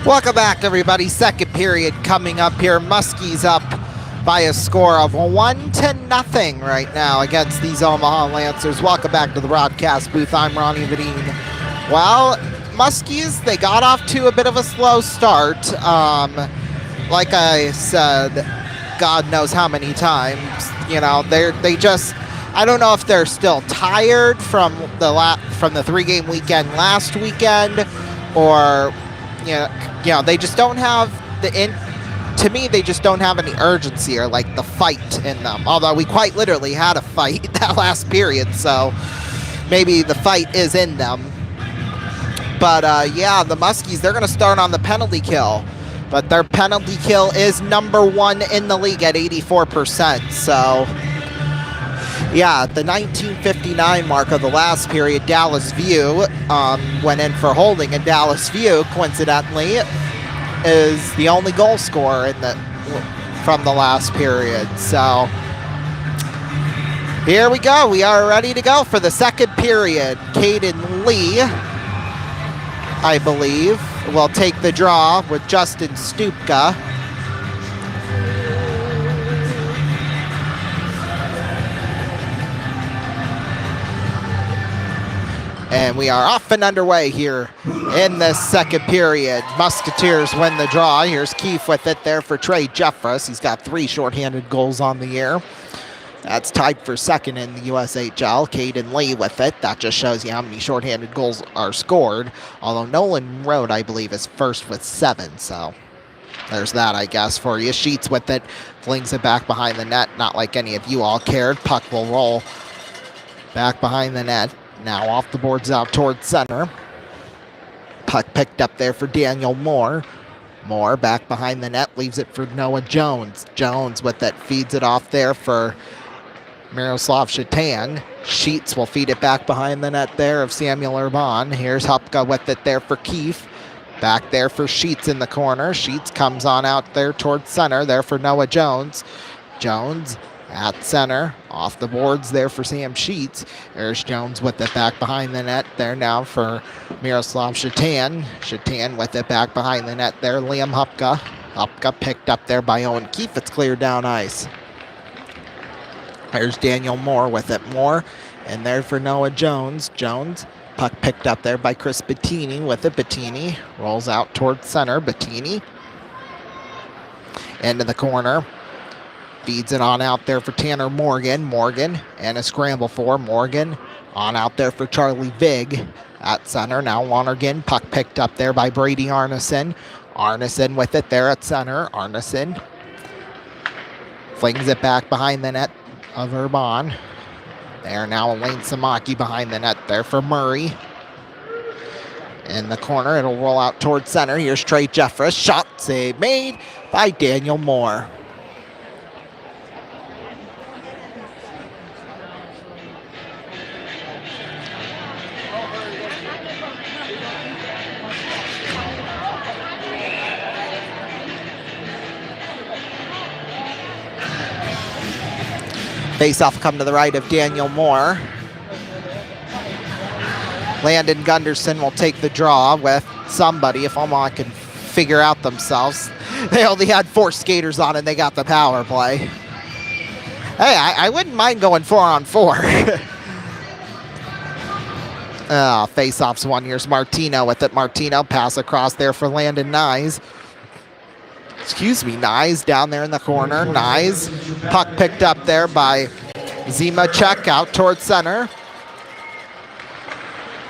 Welcome back, everybody. Second period coming up here. Muskies up by a score of 1-0 right now against these Omaha Lancers. Welcome back to the broadcast booth. I'm Ronnie Vadine. Well, Muskies, they got off to a bit of a slow start. Like I said, God knows how many times, you know, they just, I don't know if they're still tired from the three-game weekend last weekend, or you know, they just don't have to me, they just don't have any urgency or like the fight in them. Although we quite literally had a fight that last period, so maybe the fight is in them. But yeah, the Muskies, they're going to start on the penalty kill. But their penalty kill is #1 in the league at 84%. So yeah, the 19:59 mark of the last period, Dallas View went in for holding, and Dallas View, coincidentally, is the only goal scorer from the last period. So here we go. We are ready to go for the second period. Caden Lee, I believe, will take the draw with Justin Stupka. And we are off and underway here in the second period. Musketeers win the draw. Here's Keefe with it there for Trey Jeffress. He's got 3 shorthanded goals on the year. That's tied for second in the USHL. Caden Lee with it. That just shows you how many shorthanded goals are scored. Although Nolan Road, I believe, is first with 7. So there's that, I guess, for you. Sheets with it. Flings it back behind the net. Not like any of you all cared. Puck will roll back behind the net. Now off the boards out towards center. Puck picked up there for Daniel Moore. Moore back behind the net, leaves it for Noah Jones. Jones with it, feeds it off there for Miroslav Shatan. Sheets will feed it back behind the net there of Samuel Urban. Here's Hupka with it there for Keefe. Back there for Sheets in the corner. Sheets comes on out there towards center there for Noah Jones. Jones at center, off the boards there for Sam Sheets. There's Jones with it back behind the net there now for Miroslav Shatan. Shatan with it back behind the net there, Liam Hupka. Hupka picked up there by Owen Keefe. It's cleared down ice. There's Daniel Moore with it. Moore, and there for Noah Jones. Jones, puck picked up there by Chris Bettini with it. Bettini rolls out towards center. Bettini into the corner. Feeds it on out there for Tanner Morgan. Morgan and a scramble for Morgan. On out there for Charlie Vig at center. Now Lonergan. Puck picked up there by Brady Arneson. Arneson with it there at center. Arneson flings it back behind the net of Urban. There now Elaine Samaki behind the net there for Murray. In the corner, it'll roll out towards center. Here's Trey Jeffress. Shot save made by Daniel Moore. Face-off come to the right of Daniel Moore. Landon Gunderson will take the draw with somebody if Omaha can figure out themselves. They only had 4 skaters on and they got the power play. Hey, I wouldn't mind going 4-on-4. Face-off's one. Here's Martino with it. Martino pass across there for Landon Nyes. Nyes down there in the corner. Nyes, puck picked up there by Zimacek out towards center.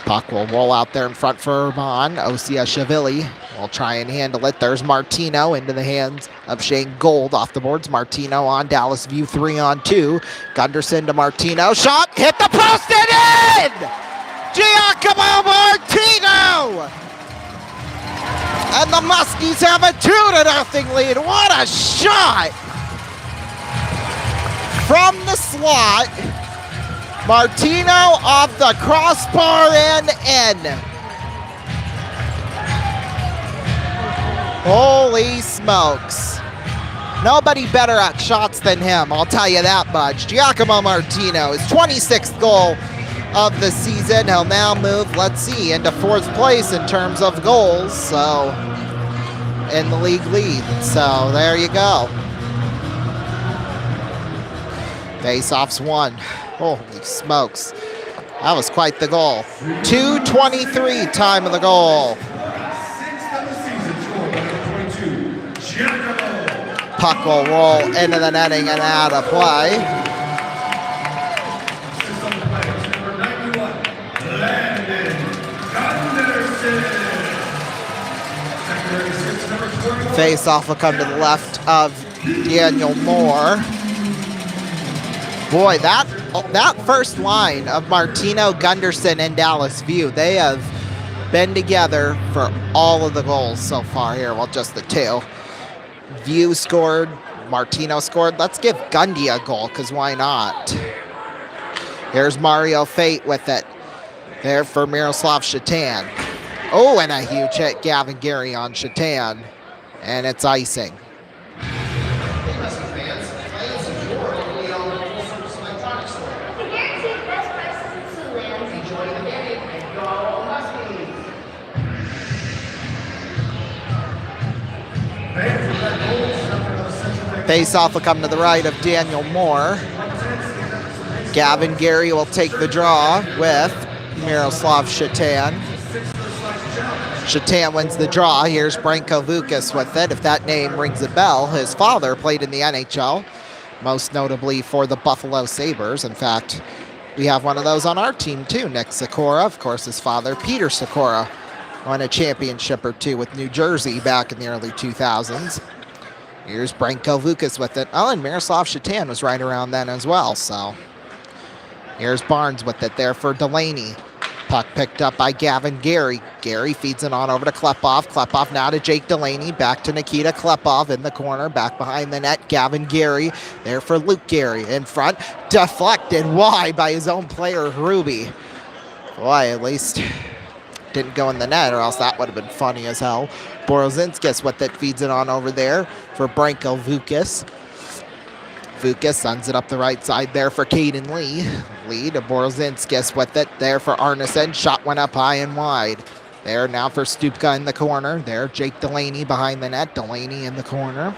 Puck will roll out there in front for Urban. Osiashvili will try and handle it. There's Martino into the hands of Shane Gold off the boards. Martino on Dallas View 3-on-2. Gunderson to Martino. Shot, hit the post and in! Giacomo Martino! And the Muskies have a 2-0 lead. What a shot! From the slot. Martino off the crossbar and in. Holy smokes. Nobody better at shots than him, I'll tell you that much. Giacomo Martino, his 26th goal of the season. He'll now move, let's see, into 4th place in terms of goals. So in the league lead. So there you go. Face-offs won. Holy smokes. That was quite the goal. 2:23 time of the goal. Puck will roll into the netting and out of play. Face-off will come to the left of Daniel Moore. Boy, that first line of Martino, Gunderson, and Dallas View, they have been together for all of the goals so far here. Well, just the two. View scored, Martino scored. Let's give Gundy a goal, because why not? Here's Mario Fate with it. There for Miroslav Shatan. Oh, and a huge hit, Gavin Gary on Shatan. And it's icing. Face-off will come to the right of Daniel Moore. Gavin Gary will take the draw with Miroslav Shatan. Shatan wins the draw. Here's Branko Vukas with it. If that name rings a bell, his father played in the NHL, most notably for the Buffalo Sabres. In fact, we have one of those on our team too, Nick Sikora. Of course, his father, Peter Sikora, won a championship or two with New Jersey back in the early 2000s. Here's Branko Vukas with it. Oh, and Miroslav Shatan was right around then as well, so. Here's Barnes with it there for Delaney. Puck picked up by Gavin Gary. Gary feeds it on over to Klepov. Klepov now to Jake Delaney. Back to Nikita Klepov in the corner. Back behind the net. Gavin Gary there for Luke Gary in front. Deflected wide by his own player, Ruby. Boy, at least didn't go in the net, or else that would have been funny as hell. Borozinskis with it, feeds it on over there for Branko Vukas. Vukas sends it up the right side there for Caden Lee. Lee to Borozinskis with it there for Arneson. Shot went up high and wide. There now for Stupka in the corner. There, Jake Delaney behind the net. Delaney in the corner.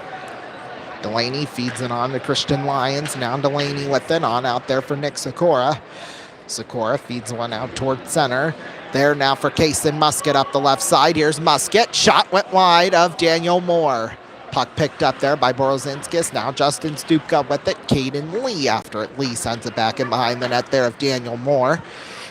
Delaney feeds it on to Christian Lyons. Now Delaney with it on out there for Nick Sikora. Sikora feeds one out toward center. There now for Kaysen Musket up the left side. Here's Musket. Shot went wide of Daniel Moore. Puck picked up there by Borozinskis. Now Justin Stupka with it. Caden Lee after it. Lee sends it back in behind the net there of Daniel Moore.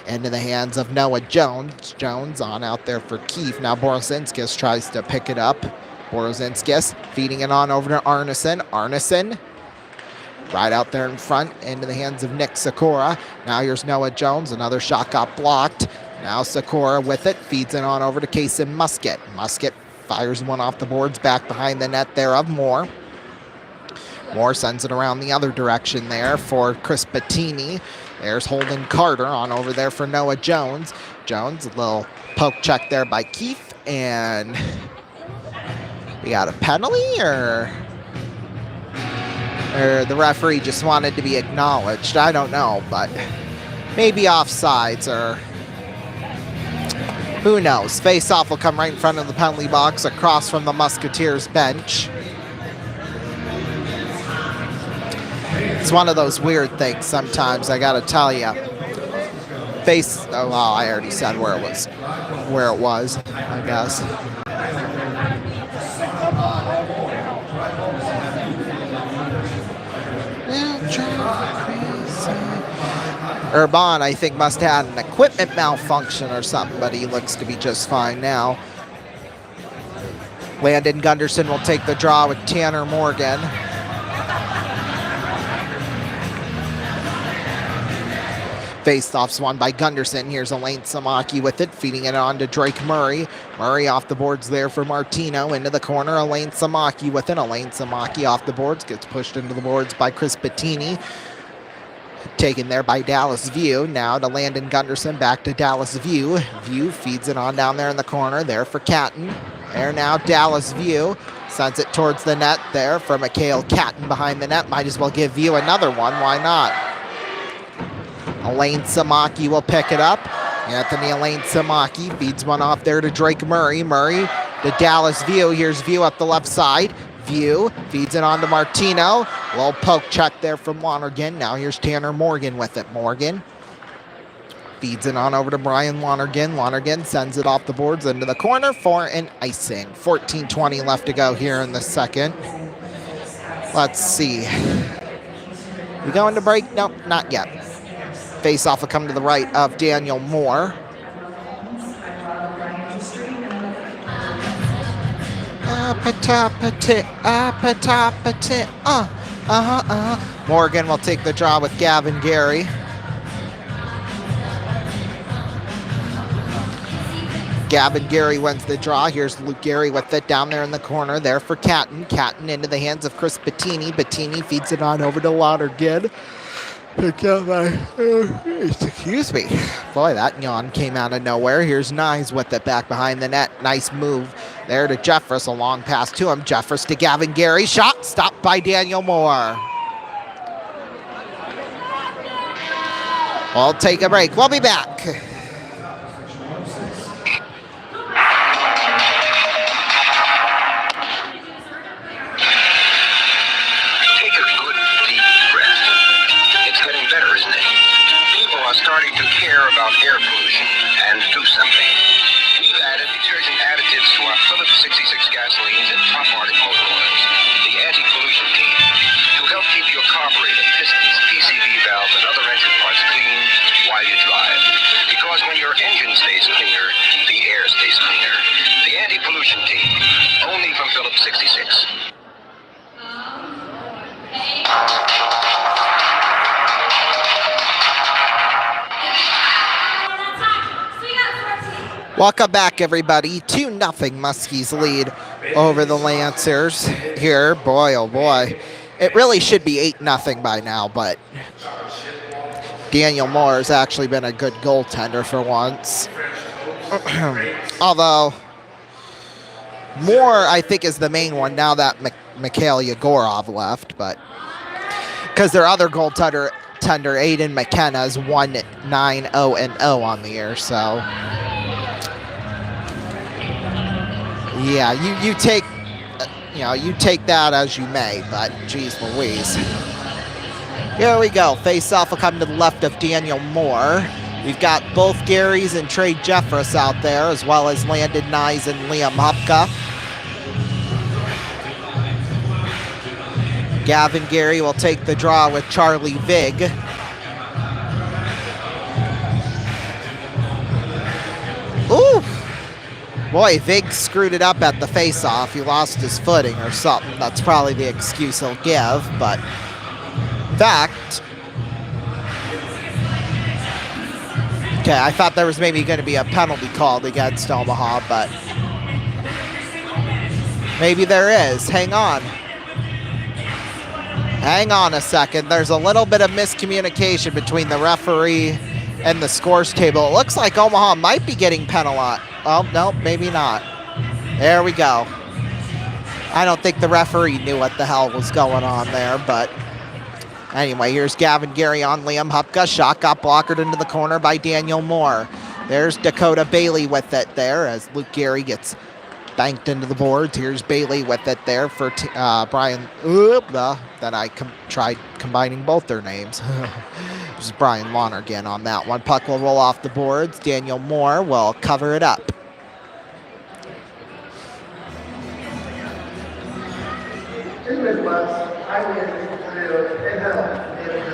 Into the hands of Noah Jones. Jones on out there for Keefe. Now Borozinskis tries to pick it up. Borozinskis feeding it on over to Arneson. Arneson right out there in front into the hands of Nick Sikora. Now here's Noah Jones. Another shot got blocked. Now Sikora with it. Feeds it on over to Kaysen Musket. Musket fires one off the boards back behind the net there of Moore. Moore sends it around the other direction there for Chris Bettini. There's Holden Carter on over there for Noah Jones. Jones, a little poke check there by Keefe. And we got a penalty, or the referee just wanted to be acknowledged. I don't know, but maybe offsides, or who knows. Face-off will come right in front of the penalty box across from the Musketeers bench. It's one of those weird things sometimes, I gotta tell you. Oh, well, I already said where it was, I guess. Urban, I think, must have had an equipment malfunction or something, but he looks to be just fine now. Landon Gunderson will take the draw with Tanner Morgan. Face-offs won by Gunderson. Here's Elaine Samaki with it, feeding it on to Drake Murray. Murray off the boards there for Martino. Into the corner, Elaine Samaki with it. Elaine Samaki off the boards, gets pushed into the boards by Chris Bettini. Taken there by Dallas View. Now to Landon Gunderson, back to Dallas View. View feeds it on down there in the corner. There for Catton. There now Dallas View. Sends it towards the net there for Mikhail Catton behind the net. Might as well give View another one. Why not? Elaine Samaki will pick it up. Anthony Elaine Samaki feeds one off there to Drake Murray. Murray to Dallas View. Here's View up the left side. View feeds it on to Martino. Little poke check there from Lonergan. Now here's Tanner Morgan with it. Morgan feeds it on over to Brian Lonergan. Lonergan sends it off the boards into the corner for an icing. 14:20 left to go here in the second. Let's see. We going to break? Nope, not yet. Face-off will come to the right of Daniel Moore. Morgan will take the draw with Gavin Gary. Gavin Gary wins the draw. Here's Luke Gary with it down there in the corner. There for Catton. Catton into the hands of Chris Bettini. Bettini feeds it on over to Lonergan. Excuse me. Boy, that yawn came out of nowhere. Here's Nyes with it back behind the net. Nice move there to Jeffress. A long pass to him. Jeffress to Gavin Gary. Shot stopped by Daniel Moore. We'll take a break. We'll be back. Starting to care about air pollution and do something. We've added detergent additives to our Phillips 66 gasolines and top Arctic motor oils. The anti-pollution team to help keep your carburetor, pistons, PCV valves, and other engine parts clean while you drive. Because when your engine stays cleaner, the air stays cleaner. The anti-pollution team, only from Phillips 66. Welcome back, everybody. 2-0 Muskies lead over the Lancers here. Boy, oh boy. It really should be 8-0 by now, but Daniel Moore has actually been a good goaltender for once. Although, Moore, I think, is the main one now that Mikhail Yegorov left, but because their other goaltender, Aiden McKenna, is 1-9-0-0 on the year, so... Yeah, you take that as you may, but geez Louise. Here we go. Face-off will come to the left of Daniel Moore. We've got both Garys and Trey Jeffress out there, as well as Landon Nyes and Liam Hupka. Gavin Gary will take the draw with Charlie Vig. Ooh! Boy, Vig screwed it up at the face-off. He lost his footing or something. That's probably the excuse he'll give, but in fact... Okay, I thought there was maybe going to be a penalty called against Omaha, but maybe there is. Hang on. Hang on a second. There's a little bit of miscommunication between the referee and the scores table. It looks like Omaha might be getting penalized. Oh, no, maybe not. There we go. I don't think the referee knew what the hell was going on there, but anyway, here's Gavin Gary on Liam Hupka. Shot got blockered into the corner by Daniel Moore. There's Dakota Bailey with it there as Luke Gary gets banked into the boards. Here's Bailey with it there for Brian. Then I tried combining both their names. This is Brian Lonergan on that one. Puck will roll off the boards. Daniel Moore will cover it up. In the Midwest, I live in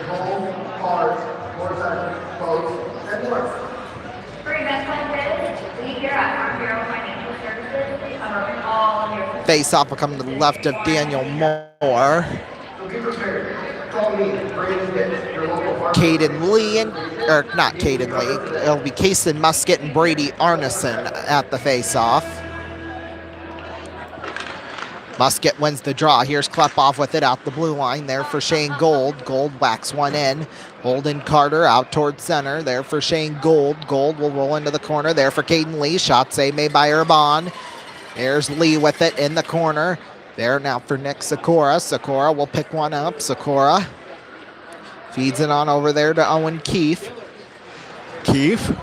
home, cars, motorcycles, boats, and more. For events like this, we here at Farm Bureau Financial Services cover all of your... Face-off will come to the left of Daniel Moore. So be prepared. Call me, Brandon Pitts, your local farm. Caden Lee, or not Caden Lee, it'll be Kason Musket and Brady Arneson at the face-off. Musket wins the draw. Here's Klepov with it out the blue line there for Shane Gold. Gold whacks one in. Holden Carter out towards center there for Shane Gold. Gold will roll into the corner there for Caden Lee. Shot save made by Urban. There's Lee with it in the corner. There now for Nick Sikora. Sikora will pick one up. Sikora feeds it on over there to Owen Keefe. Keefe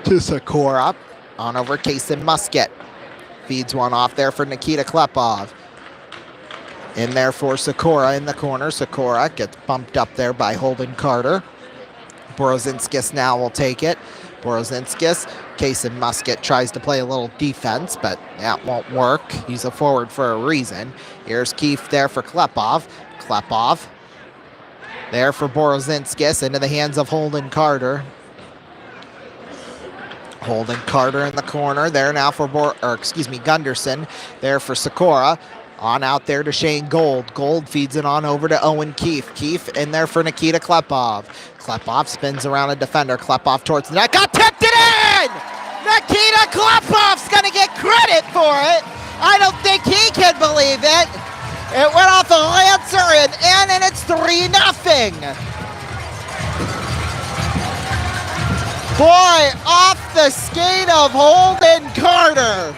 to Sikora. On over Kason Musket. Feeds one off there for Nikita Klepov. In there for Sikora in the corner. Sikora gets bumped up there by Holden Carter. Borozinskis now will take it. Borozinskis, Kaysen Musket tries to play a little defense, but that won't work. He's a forward for a reason. Here's Keefe there for Klepov. Klepov there for Borozinskis into the hands of Holden Carter. Holden Carter in the corner. There now for Gunderson. There for Sikora. On out there to Shane Gold. Gold feeds it on over to Owen Keefe. Keefe in there for Nikita Klepov. Klepov spins around a defender. Klepov towards the net. Got tipped it in! Nikita Klepov's going to get credit for it. I don't think he can believe it. It went off the Lancer and in, and it's 3-0. Boy, off the skate of Holden Carter.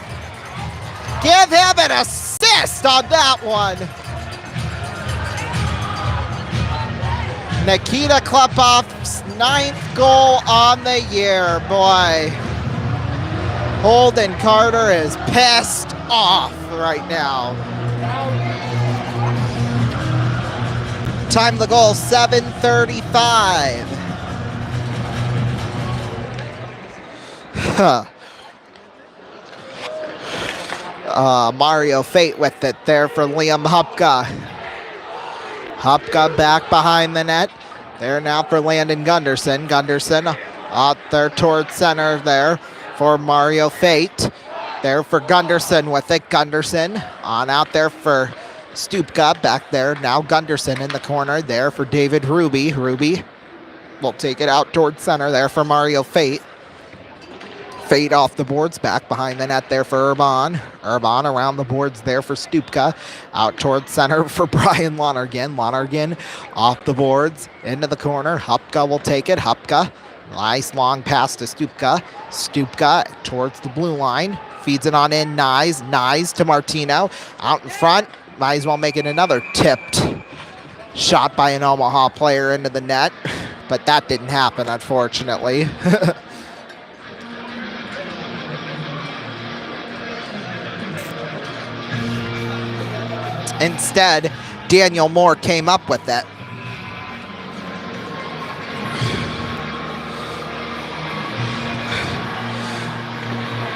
Give him an assist on that one. Nikita Klepov's 9th goal on the year, boy. Holden Carter is pissed off right now. Time the goal, 7:35. Mario Fate with it there for Liam Hupka. Hupka back behind the net. There now for Landon Gunderson. Gunderson out there towards center there for Mario Fate. There for Gunderson with it. Gunderson on out there for Stupka. Back there now Gunderson in the corner there for David Ruby. Ruby will take it out towards center there for Mario Fate. Fate off the boards, back behind the net there for Urban. Urban around the boards there for Stupka. Out towards center for Brian Lonergan. Lonergan off the boards, into the corner. Hupka will take it. Hupka, nice long pass to Stupka. Stupka towards the blue line. Feeds it on in, Nyes. Nyes to Martino. Out in front, might as well make it another tipped shot by an Omaha player into the net. But that didn't happen, unfortunately. Instead, Daniel Moore came up with it.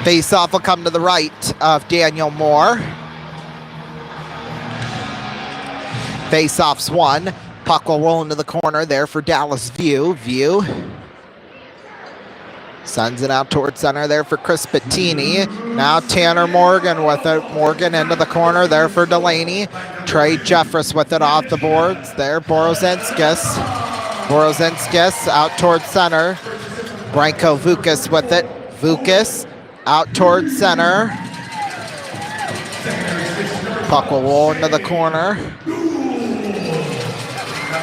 Face-off will come to the right of Daniel Moore. Face-off's won. Puck will roll into the corner there for Dallas View. View sends it out towards center there for Chris Bettini. Now Tanner Morgan with it. Morgan into the corner there for Delaney. Trey Jeffress with it off the boards there. Borozinskis. Borozinskis out towards center. Branko Vukas with it. Vukas out towards center. Puck will roll into the corner.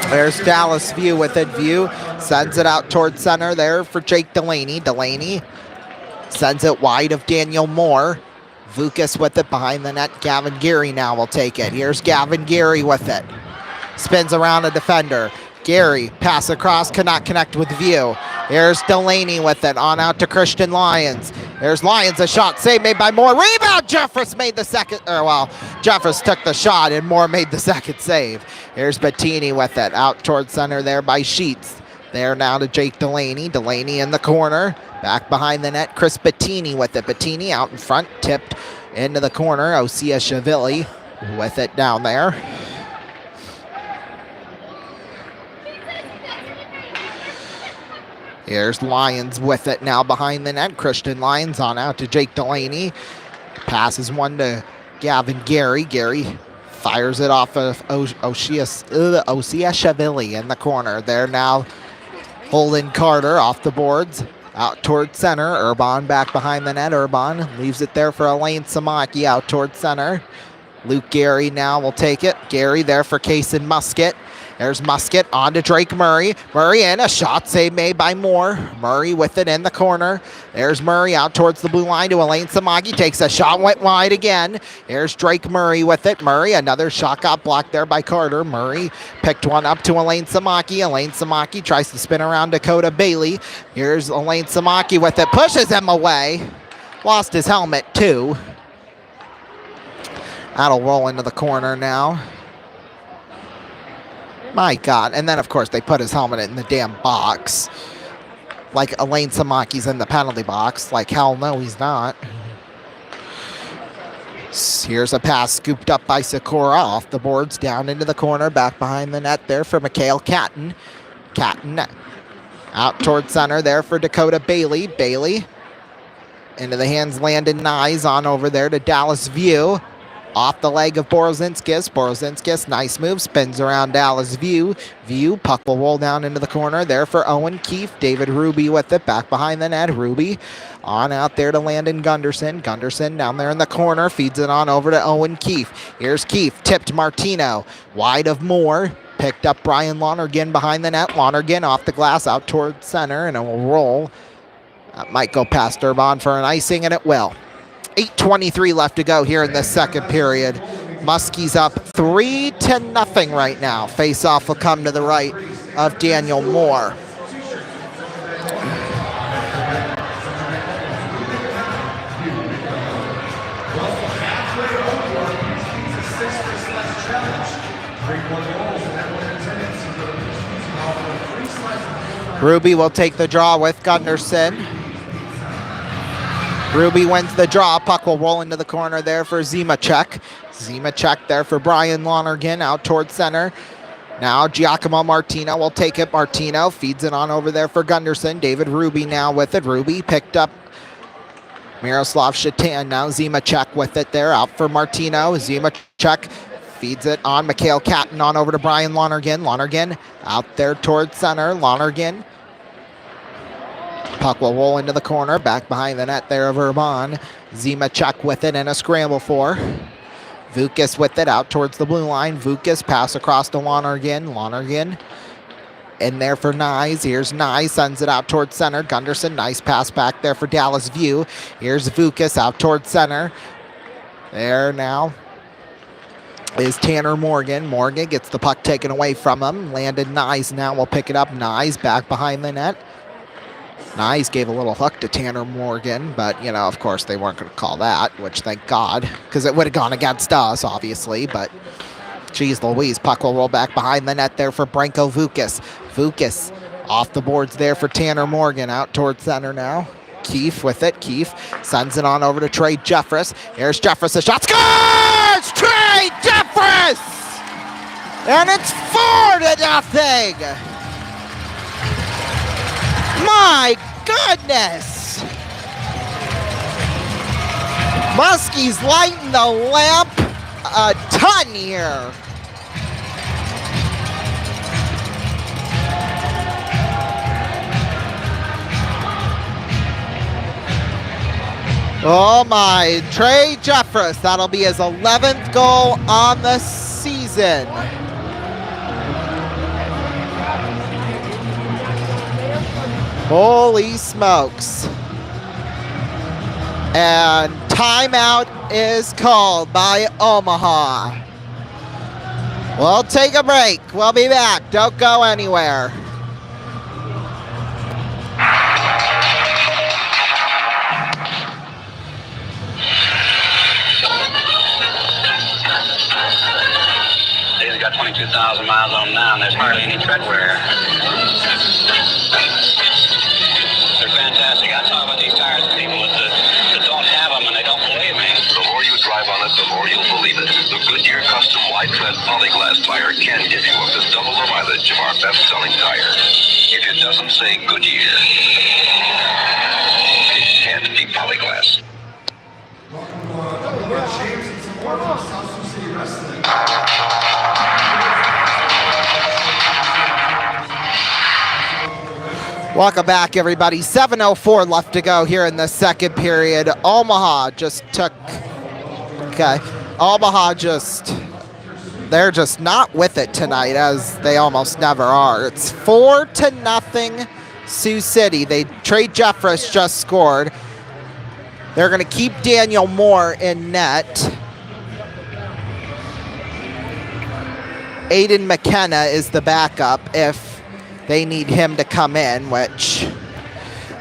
There's Dallas View with it. View sends it out towards center there for Jake Delaney. Delaney sends it wide of Daniel Moore. Vukas with it behind the net. Gavin Geary now will take it. Here's Gavin Geary with it. Spins around a defender. Geary, pass across, cannot connect with View. Here's Delaney with it. On out to Christian Lyons. There's Lyons, a shot save made by Moore. Rebound, Jeffress made the second, Jeffress took the shot and Moore made the second save. Here's Bettini with it. Out towards center there by Sheets. There now to Jake Delaney. Delaney in the corner. Back behind the net, Chris Bettini with it. Bettini out in front, tipped into the corner. Osea Shavili with it down there. Here's Lyons with it now behind the net. Christian Lyons on out to Jake Delaney. Passes one to Gavin Geary. Geary fires it off of Osea Shavili in the corner. There now Holden Carter off the boards. Out towards center. Urban back behind the net. Urban leaves it there for Elaine Samaki out towards center. Luke Geary now will take it. Geary there for Kaysen Musket. There's Musket on to Drake Murray. Murray in, a shot save made by Moore. Murray with it in the corner. There's Murray out towards the blue line to Elaine Samaki. Takes a shot, went wide again. There's Drake Murray with it. Murray, another shot got blocked there by Carter. Murray picked one up to Elaine Samaki. Elaine Samaki tries to spin around Dakota Bailey. Here's Elaine Samaki with it. Pushes him away. Lost his helmet too. That'll roll into the corner now. My God. And then, of course, they put his helmet in the damn box. Like Elaine Samaki's in the penalty box. Like, hell no, he's not. Here's a pass scooped up by Sakura off the boards, down into the corner, back behind the net there for Mikhail Catton. Catton out towards center there for Dakota Bailey. Bailey into the hands, Landon Nyes on over there to Dallas View. Off the leg of Borozinskis. Borozinskis, nice move, spins around Dallas View. View, puck will roll down into the corner there for Owen Keefe. David Ruby with it, back behind the net. Ruby on out there to Landon Gunderson. Gunderson down there in the corner, feeds it on over to Owen Keefe. Here's Keefe, tipped Martino, wide of Moore. Picked up Brian Lonergan behind the net. Lonergan off the glass out towards center, and it will roll. That might go past Durbon for an icing, and it will. 8:23 left to go here in the second period. Muskies up 3-0 right now. Face-off will come to the right of Daniel Moore. Ruby will take the draw with Gunderson. Ruby wins the draw. Puck will roll into the corner there for Zimacek. Zimacek there for Brian Lonergan out towards center. Now Giacomo Martino will take it. Martino feeds it on over there for Gunderson. David Ruby now with it. Ruby picked up Miroslav Shatan. Now Zimacek with it there out for Martino. Zimacek feeds it on Mikhail Catton on over to Brian Lonergan. Lonergan out there towards center. Lonergan. Puck will roll into the corner, back behind the net there of Urban. Zimacek with it and a scramble for. Vukas with it out towards the blue line. Vukas pass across to Lonergan. Lonergan in there for Nyes. Here's Nyes, sends it out towards center. Gunderson, nice pass back there for Dallas View. Here's Vukas out towards center. There now is Tanner Morgan. Morgan gets the puck taken away from him. Landon Nyes now will pick it up. Nyes back behind the net. Nyes gave a little hook to Tanner Morgan, but, you know, of course they weren't going to call that, which thank God, because it would have gone against us, obviously, but geez Louise, puck will roll back behind the net there for Branko Vukas. Vukas off the boards there for Tanner Morgan, out towards center now. Keefe with it. Keefe sends it on over to Trey Jeffress. Here's Jeffress, a shot, scores! Trey Jeffress! And it's 4-0! My goodness! Muskie's lighting the lamp a ton here. Oh my, Trey Jeffress, that'll be his 11th goal on the season. Holy smokes. And timeout is called by Omaha. We'll take a break. We'll be back. Don't go anywhere. They've got 22,000 miles on them now, and there's hardly any tread wear. They're fantastic. I talk about these tires to people that don't have them and they don't believe me. The more you drive on it, the more you'll believe it. The Goodyear Custom Wide Tread Polyglass tire can give you up to double the mileage of our best-selling tire. If it doesn't say Goodyear, it can't be Polyglass. Welcome back, everybody. 7:04 left to go here in the second period. Omaha just took... Okay. Omaha they're just not with it tonight, as they almost never are. It's 4-0 Sioux City. Trey Jeffress just scored. They're going to keep Daniel Moore in net. Aiden McKenna is the backup if they need him to come in, which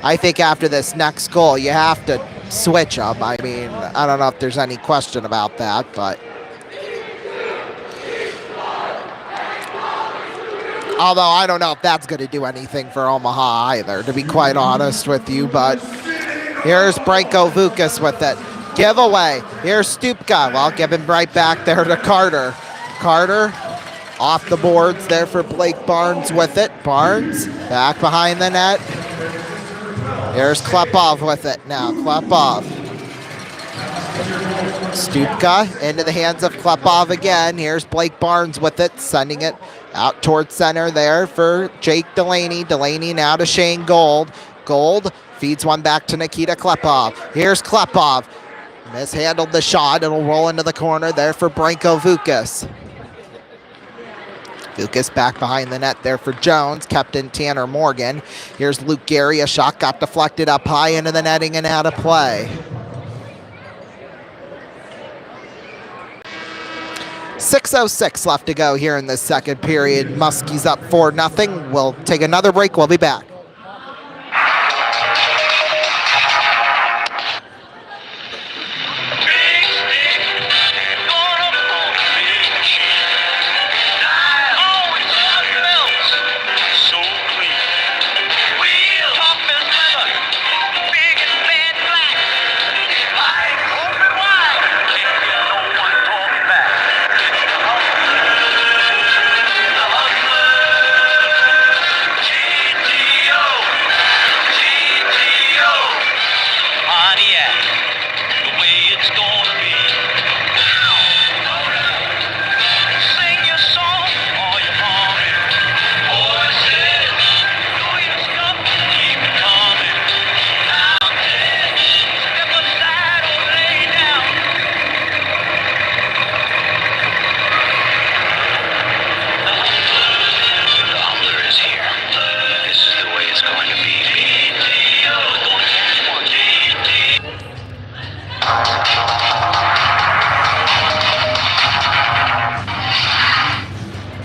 I think after this next goal, you have to switch him. I mean, I don't know if there's any question about that, but Although I don't know if that's going to do anything for Omaha either, to be quite honest with you. But here's Branko Vukas with it. Giveaway. Here's Stupka. Well, give him right back there to Carter. Carter off the boards there for Blake Barnes with it. Barnes back behind the net. Here's Klepov with it now. Klepov. Stupka into the hands of Klepov again. Here's Blake Barnes with it, sending it out towards center there for Jake Delaney. Delaney now to Shane Gold. Gold feeds one back to Nikita Klepov. Here's Klepov. Mishandled the shot. It'll roll into the corner there for Branko Vukas. Vukas back behind the net there for Jones. Kept in Tanner Morgan. Here's Luke Gary. A shot got deflected up high into the netting and out of play. 6:06 left to go here in the second period. Muskies up 4-0. We'll take another break. We'll be back.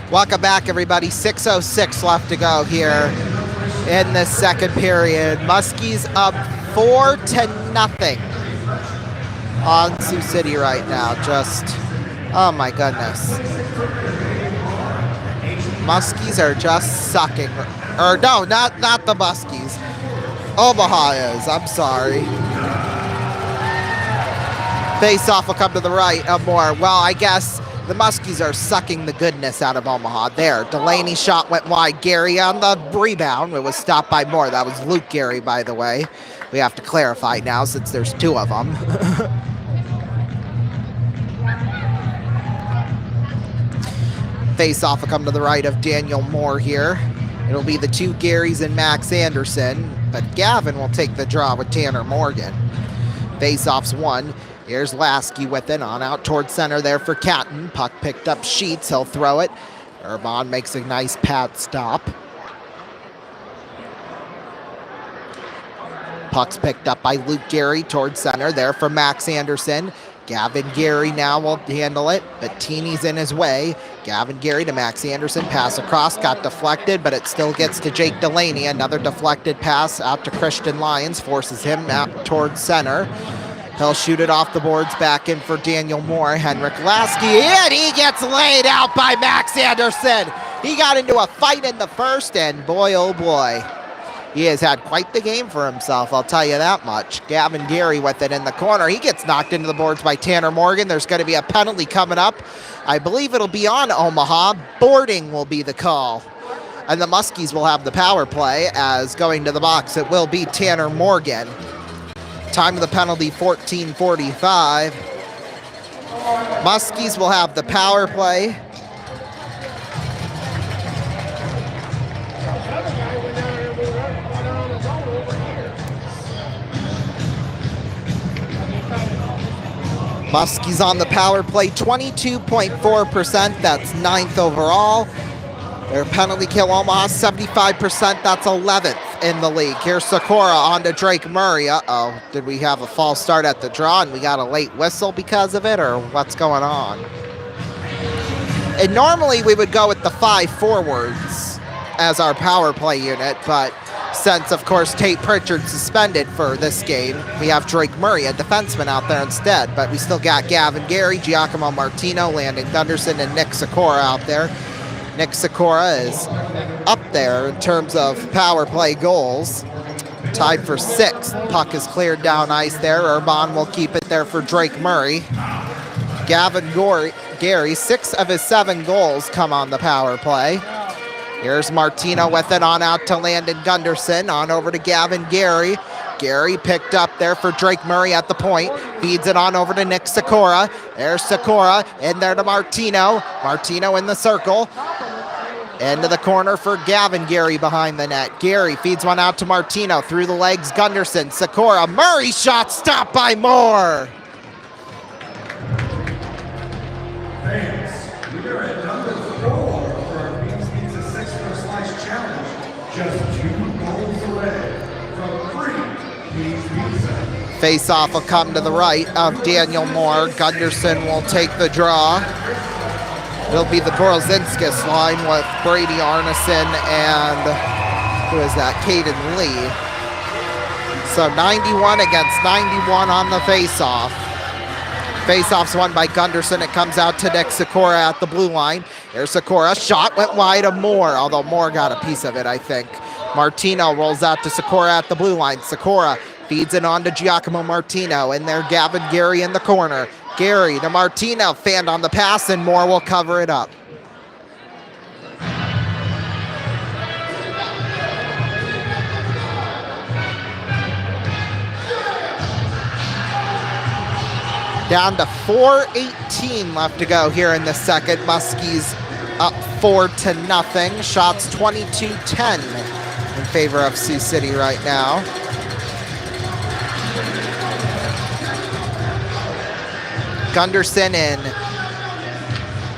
Welcome back, everybody. 6:06 left to go here in the second period. Muskies up 4-0 on Sioux City right now. Just, oh my goodness. Muskies are just sucking. Or no, not the Muskies. Omaha is. I'm sorry. Face-off will come to the right of more. Well, I guess the Muskies are sucking the goodness out of Omaha. There, Delaney's shot went wide. Gary on the rebound. It was stopped by Moore. That was Luke Gary, by the way. We have to clarify now since there's two of them. Face-off will come to the right of Daniel Moore here. It'll be the two Garys and Max Anderson, but Gavin will take the draw with Tanner Morgan. Face-off's one. Here's Lasky with it on out towards center there for Catton. Puck picked up Sheets. He'll throw it. Urbon makes a nice pad stop. Puck's picked up by Luke Gary towards center there for Max Anderson. Gavin Gary now will handle it, but Teeny's in his way. Gavin Gary to Max Anderson. Pass across, got deflected, but it still gets to Jake Delaney. Another deflected pass out to Christian Lyons, forces him out towards center. He'll shoot it off the boards back in for Daniel Moore. Henrik Lasky, and he gets laid out by Max Anderson. He got into a fight in the first, and boy, oh boy, he has had quite the game for himself, I'll tell you that much. Gavin Gary with it in the corner. He gets knocked into the boards by Tanner Morgan. There's going to be a penalty coming up. I believe it'll be on Omaha. Boarding will be the call. And the Muskies will have the power play, as going to the box it will be Tanner Morgan. Time of the penalty, 14:45. Muskies will have the power play. Muskies on the power play, 22.4%. That's 9th overall. Their penalty kill Omaha, 75%. That's 11th in the league. Here's Sikora on to Drake Murray. Uh-oh. Did we have a false start at the draw and we got a late whistle because of it, or what's going on? And normally we would go with the 5 forwards as our power play unit, but since, of course, Tate Pritchard's suspended for this game, we have Drake Murray, a defenseman, out there instead. But we still got Gavin Gary, Giacomo Martino, Landon Gunderson, and Nick Sikora out there. Nick Sikora is up there in terms of power play goals. Tied for 6th. Puck is cleared down ice there. Urban will keep it there for Drake Murray. Gavin Gary, 6 of his 7 goals come on the power play. Here's Martino with it on out to Landon Gunderson. On over to Gavin Gary. Gary picked up there for Drake Murray at the point. Feeds it on over to Nick Sikora. There's Sikora in there to Martino. Martino in the circle. Into the corner for Gavin Gary behind the net. Gary feeds one out to Martino. Through the legs, Gunderson. Sikora. Murray shot stopped by Moore. Fans, we are at number 4 for our Beans Needs a 6 for a Slice challenge. Just 2 goals away from free Beans Pizza. Face-off will come to the right of Daniel Moore. Gunderson will take the draw. It'll be the Borozinskis line with Brady Arneson and, who is that, Caden Lee. So 91 against 91 on the face-off. Face-off's won by Gunderson. It comes out to Nick Sikora at the blue line. There's Sikora. Shot went wide of Moore, although Moore got a piece of it, I think. Martino rolls out to Sikora at the blue line. Sikora feeds it on to Giacomo Martino. And there, Gavin Gary in the corner. Gary to Martino, fanned on the pass, and Moore will cover it up. Down to 4:18 left to go here in the second. Muskies up 4-0. Shots 22-10 in favor of Sioux City right now. Gunderson in.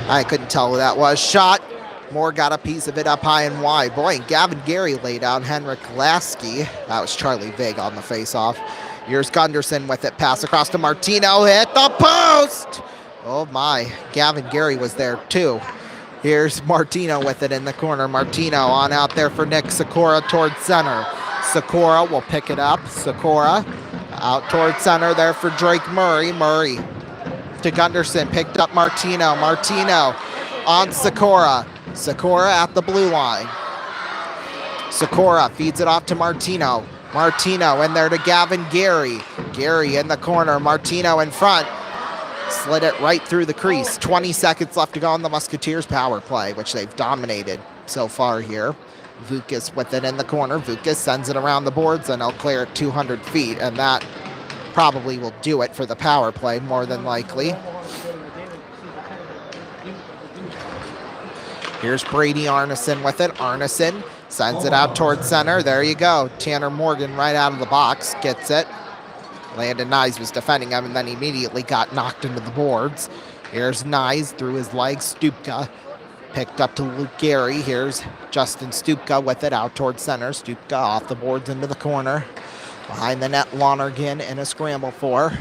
I couldn't tell who that was. Shot. Moore got a piece of it up high and wide. Boy, and Gavin Gary laid out Henrik Lasky. That was Charlie Vig on the faceoff. Here's Gunderson with it. Pass across to Martino. Hit the post! Oh my. Gavin Gary was there too. Here's Martino with it in the corner. Martino on out there for Nick Sikora towards center. Sikora will pick it up. Sikora out towards center there for Drake Murray. Murray to Gunderson, picked up Martino. Martino on Sikora. Sikora at the blue line. Sikora feeds it off to Martino. Martino in there to Gavin Gary. Gary in the corner. Martino in front. Slid it right through the crease. 20 seconds left to go on the Musketeers power play, which they've dominated so far here. Vukas with it in the corner. Vukas sends it around the boards, and he'll clear it 200 feet, and that probably will do it for the power play, more than likely. Here's Brady Arneson with it. Arneson sends it out towards center. There you go. Tanner Morgan right out of the box gets it. Landon Nyes was defending him and then immediately got knocked into the boards. Here's Nyes through his legs. Stupka picked up to Luke Gary. Here's Justin Stupka with it out towards center. Stupka off the boards into the corner. Behind the net, Lonergan in a scramble for.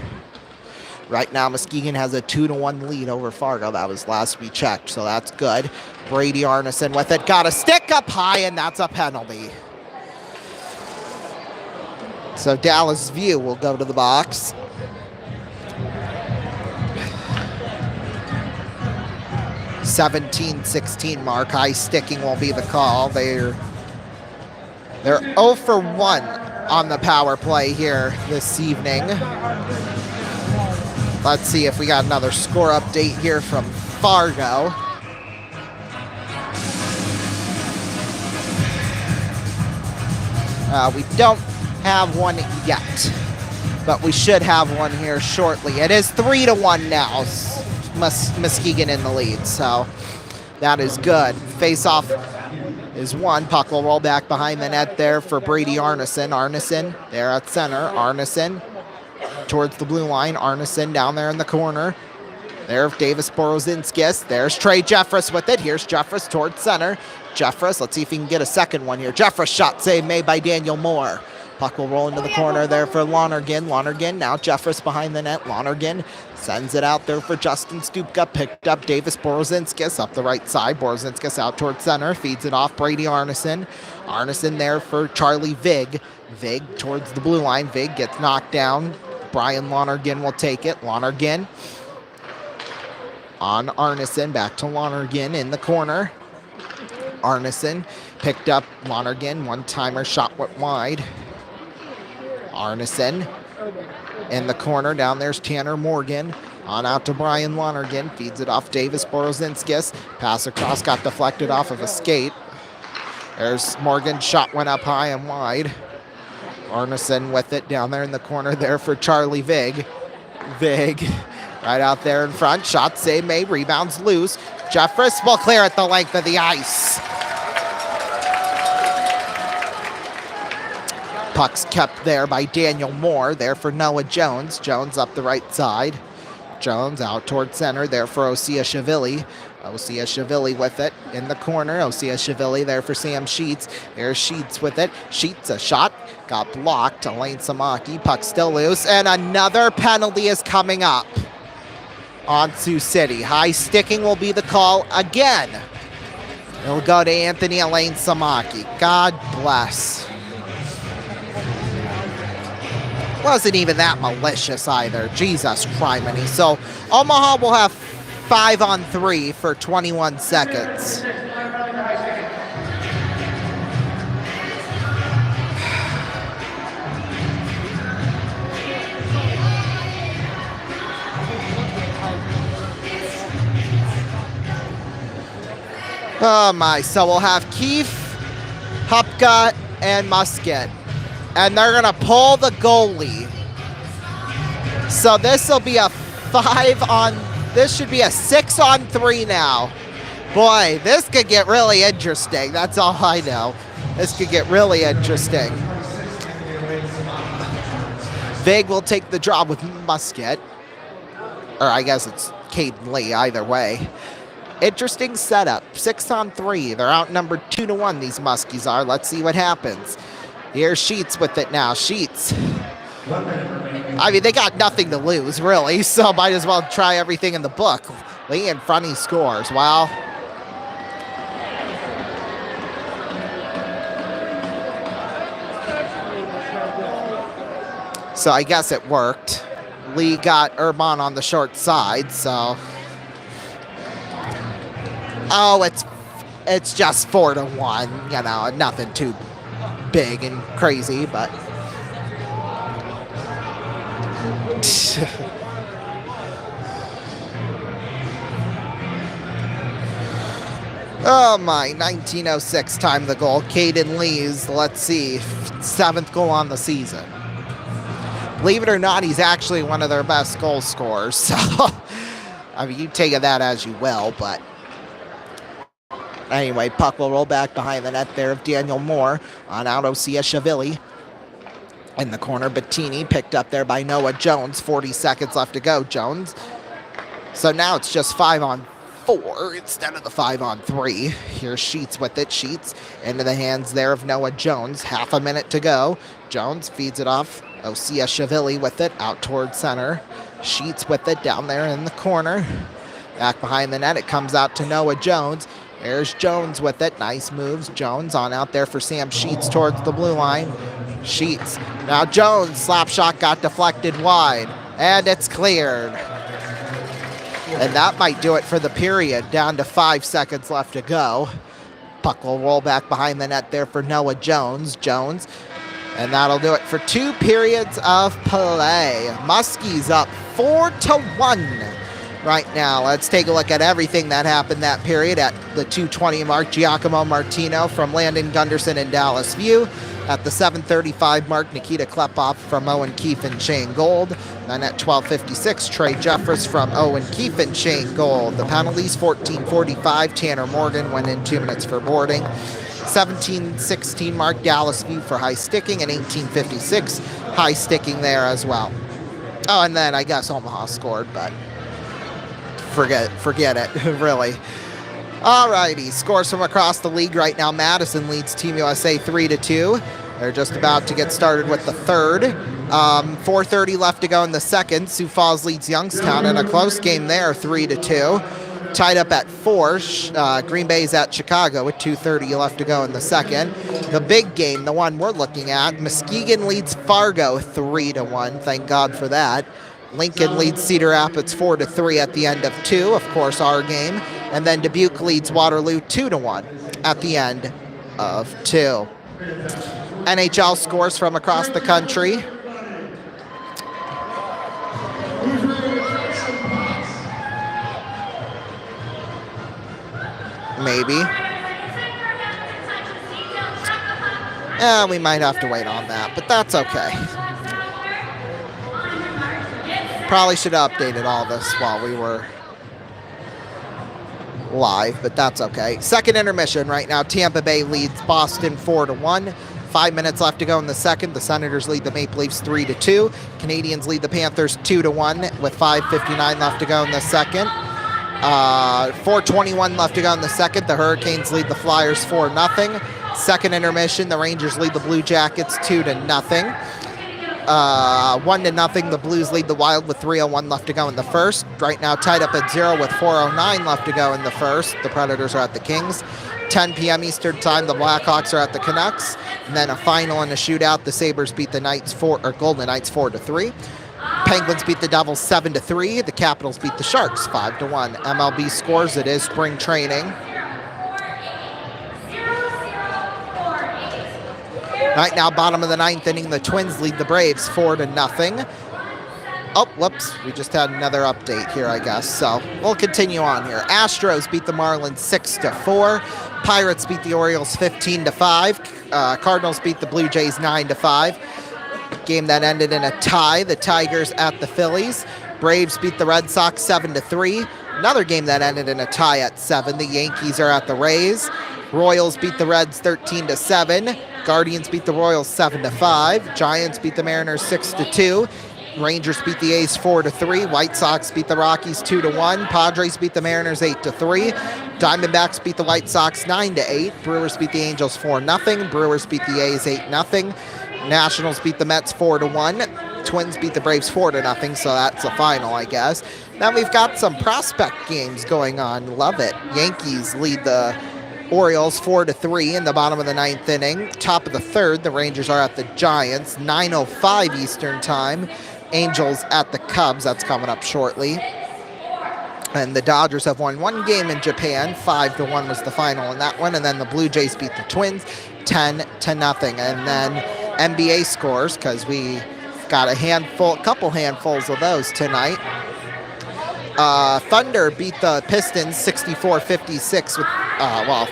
Right now, Muskegon has a 2-1 lead over Fargo. That was last we checked, so that's good. Brady Arneson with it. Got a stick up high, and that's a penalty. So Dallas View will go to the box. .17-16 mark. High sticking will be the call. They're 0 for 1 on the power play here this evening. Let's see if we got another score update here from Fargo. We don't have one yet, but we should have one here shortly. It is 3-1 now. Muskegon in the lead, so that is good. Face-off is won. Puck will roll back behind the net there for Brady Arneson. Arneson there at center. Arneson towards the blue line. Arneson down there in the corner. There, Davis Borozinskis. There's Trey Jeffress with it. Here's Jeffress towards center. Jeffress, let's see if he can get a second one here. Jeffress shot save made by Daniel Moore. Puck will roll into the corner there for Lonergan. Lonergan, now Jeffress behind the net. Lonergan sends it out there for Justin Stupka. Picked up Davis Borozinskis up the right side. Borozinskis out towards center. Feeds it off Brady Arneson. Arneson there for Charlie Vig. Vig towards the blue line. Vig gets knocked down. Brian Lonergan will take it. Lonergan on Arneson. Back to Lonergan in the corner. Arneson picked up Lonergan. One-timer shot went wide. Arneson in the corner. Down there's Tanner Morgan. On out to Brian Lonergan. Feeds it off Davis Borozinskis. Pass across got deflected off of a skate. There's Morgan. Shot went up high and wide. Arneson with it down there in the corner there for Charlie Vig. Vig right out there in front. Shot save made. Rebounds loose. Jeffress will clear at the length of the ice. Puck's kept there by Daniel Moore. There for Noah Jones. Jones up the right side. Jones out toward center. There for Osiashvili. Osiashvili with it in the corner. Osiashvili there for Sam Sheets. There's Sheets with it. Sheets a shot. Got blocked. Elaine Samaki. Puck still loose. And another penalty is coming up on Sioux City. High sticking will be the call again. It'll go to Anthony Elaine Samaki. God bless. Wasn't even that malicious either. Jesus criminy. So Omaha will have 5-on-3 for 21 seconds. Oh my, so we'll have Keefe, Hupka, and Musket. And they're gonna pull the goalie. So this will be a this should be a 6-on-3 now. Boy, this could get really interesting. That's all I know. This could get really interesting. Vig will take the job with Musket. Or I guess it's Caden Lee, either way. Interesting setup. 6-on-3. They're outnumbered 2-1, these Muskies are. Let's see what happens. Here's Sheets with it now. Sheets. I mean, they got nothing to lose, really, so might as well try everything in the book. Lee in front, he scores. Well, so I guess it worked. Lee got Urban on the short side, so. Oh, it's just 4-1, you know, nothing too big and crazy, but. Oh my, 1906 time the goal. Caden Lee's, let's see, 7th goal on the season. Believe it or not, he's actually one of their best goal scorers. So, I mean, you take that as you will, but anyway, puck will roll back behind the net there of Daniel Moore on out Osiashvili. In the corner, Bettini picked up there by Noah Jones. 40 seconds left to go. Jones. So now it's just 5-on-4 instead of the 5-on-3. Here's Sheets with it. Sheets into the hands there of Noah Jones. Half a minute to go. Jones feeds it off. Osiashvili with it out toward center. Sheets with it down there in the corner. Back behind the net. It comes out to Noah Jones. There's Jones with it. Nice moves. Jones on out there for Sam Sheets towards the blue line. Sheets. Now Jones, slap shot got deflected wide, and it's cleared. And that might do it for the period, down to 5 seconds left to go. Puck will roll back behind the net there for Noah Jones. Jones, and that'll do it for 2 periods of play. Muskies up 4-1 right now. Let's take a look at everything that happened that period at the 2:20 mark. Giacomo Martino from Landon Gunderson and Dallas View. At the 7:35 mark, Nikita Klepov from Owen Keefe and Shane Gold. Then at 12:56, Trey Jeffress from Owen Keefe and Shane Gold. The penalties, 14:45, Tanner Morgan went in 2 minutes for boarding. 17:16 mark, Dallas View for high sticking, and 18:56, high sticking there as well. Oh, and then I guess Omaha scored, but forget it, really. Alrighty, scores from across the league right now. Madison leads Team USA 3-2. They're just about to get started with the third. 4:30 left to go in the second. Sioux Falls leads Youngstown in a close game there, 3-2. Tied up at 4. Green Bay's at Chicago with 2:30 left to go in the second. The big game, the one we're looking at, Muskegon leads Fargo 3-1. Thank God for that. Lincoln leads Cedar Rapids 4-3 at the end of 2, of course, our game. And then Dubuque leads Waterloo 2-1. at the end of 2. NHL scores from across the country. Maybe. We might have to wait on that, but that's okay. Probably should have updated all this while we were live, but that's okay. Second intermission right now. Tampa Bay leads Boston 4-1. 5 minutes left to go in the second. The Senators lead the Maple Leafs 3-2. Canadians lead the Panthers 2-1 with 5:59 left to go in the second. 4:21 left to go in the second. The Hurricanes lead the Flyers 4-0. Second intermission, the Rangers lead the Blue Jackets 2-0. 1-0, the Blues lead the Wild with 3:01 left to go in the first. Right now tied up at 0 with 4:09 left to go in the first. The Predators are at the Kings. 10 p.m. Eastern time, the Blackhawks are at the Canucks. And then a final and a shootout. The Sabres beat the Golden Knights 4-3. Penguins beat the Devils 7-3. The Capitals beat the Sharks 5-1. MLB scores, it is spring training. Right now, bottom of the ninth inning, the Twins lead the Braves 4-0. Oh, whoops, we just had another update here, I guess. So we'll continue on here. Astros beat the Marlins 6-4. Pirates beat the Orioles 15-5. Cardinals beat the Blue Jays 9-5. Game that ended in a tie. The Tigers at the Phillies. Braves beat the Red Sox 7-3. Another game that ended in a tie at 7. The Yankees are at the Rays. Royals beat the Reds 13-7. Guardians beat the Royals 7-5. Giants beat the Mariners 6-2. Rangers beat the A's 4-3. White Sox beat the Rockies 2-1. Padres beat the Mariners 8-3. Diamondbacks beat the White Sox 9-8. Brewers beat the Angels 4-0. Brewers beat the A's 8-0. Nationals beat the Mets 4-1. Twins beat the Braves 4-0, so that's the final, I guess. Now we've got some prospect games going on. Love it. Yankees lead the Orioles 4-3 in the bottom of the ninth inning. Top of the third, the Rangers are at the Giants, 9:05 Eastern time. Angels at the Cubs, that's coming up shortly. And the Dodgers have won one game in Japan, 5-1 was the final in that one. And then the Blue Jays beat the Twins 10-0. And then NBA scores, because we got a couple handfuls of those tonight. Thunder beat the Pistons 64-56 with,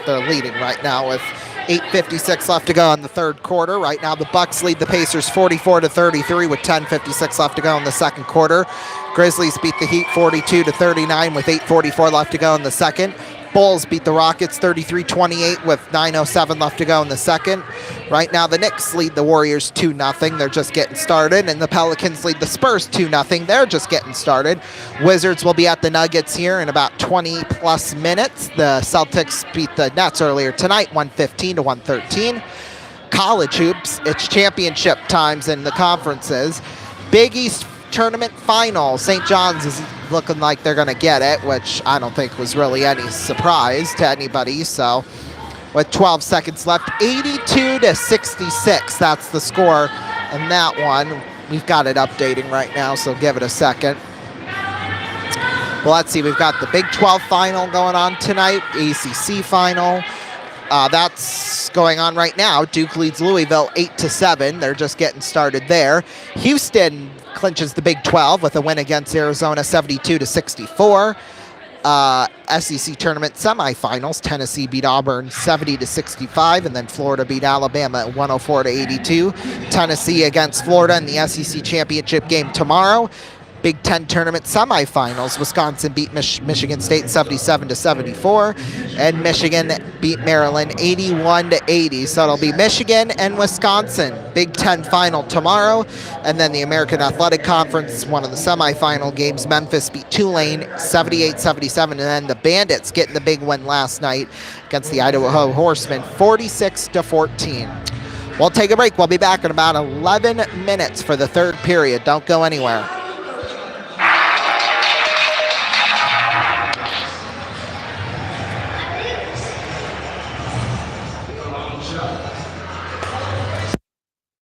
they're leading right now with 8:56 left to go in the third quarter. Right now the Bucks lead the Pacers 44-33 with 10:56 left to go in the second quarter. Grizzlies beat the Heat 42-39 with 8:44 left to go in the second. Bulls beat the Rockets 33-28 with 9:07 left to go in the second. Right now the Knicks lead the Warriors 2-0. They're just getting started. And the Pelicans lead the Spurs 2-0. They're just getting started. Wizards will be at the Nuggets here in about 20 plus minutes. The Celtics beat the Nets earlier tonight 115-113. College hoops, it's championship times in the conferences. Big East tournament final. St. John's is looking like they're going to get it, which I don't think was really any surprise to anybody. So with 12 seconds left, 82-66. That's the score in that one. We've got it updating right now, so give it a second. Well, let's see. We've got the Big 12 final going on tonight, ACC final. That's going on right now. Duke leads Louisville 8-7. They're just getting started there. Houston clinches the Big 12 with a win against Arizona 72-64. SEC tournament semifinals. Tennessee beat Auburn 70-65, and then Florida beat Alabama 104-82. Tennessee against Florida in the SEC championship game tomorrow. Big Ten tournament semifinals. Wisconsin beat Michigan State 77-74, and Michigan beat Maryland 81-80. So it'll be Michigan and Wisconsin. Big Ten final tomorrow, and then the American Athletic Conference, one of the semifinal games. Memphis beat Tulane 78-77, and then the Bandits getting the big win last night against the Idaho Horsemen 46-14. We'll take a break. We'll be back in about 11 minutes for the third period. Don't go anywhere.